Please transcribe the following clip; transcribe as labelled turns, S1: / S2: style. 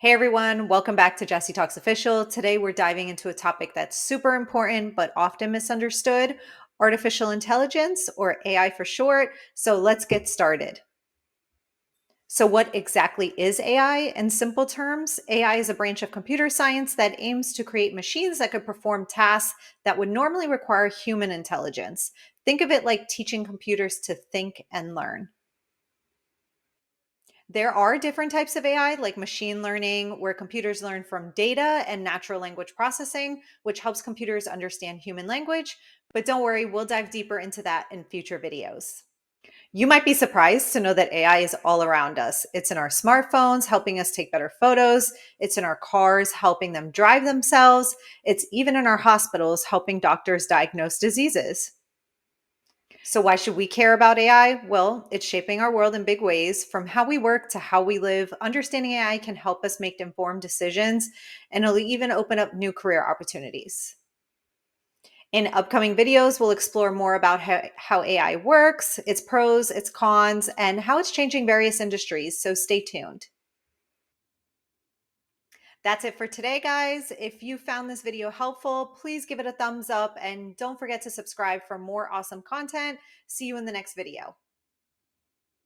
S1: Hey everyone, welcome back to Jessy Talks Official. Today we're diving into a topic that's super important but often misunderstood: artificial intelligence, or AI for short. So let's get started. So, what exactly is AI? In simple terms, AI is a branch of computer science that aims to create machines that could perform tasks that would normally require human intelligence. Think of it like teaching computers to think and learn. There are different types of AI, like machine learning, where computers learn from data, and natural language processing, which helps computers understand human language. But don't worry, we'll dive deeper into that in future videos. You might be surprised to know that AI is all around us. It's in our smartphones, helping us take better photos. It's in our cars, helping them drive themselves. It's even in our hospitals, helping doctors diagnose diseases. So, why should we care about AI? Well, it's shaping our world in big ways. From how we work to how we live, understanding AI can help us make informed decisions, and it'll even open up new career opportunities. In upcoming videos, we'll explore more about how AI works, its pros, its cons, and how it's changing various industries. So, stay tuned. That's it for today, guys. If you found this video helpful, please give it a thumbs up and don't forget to subscribe for more awesome content. See you in the next video.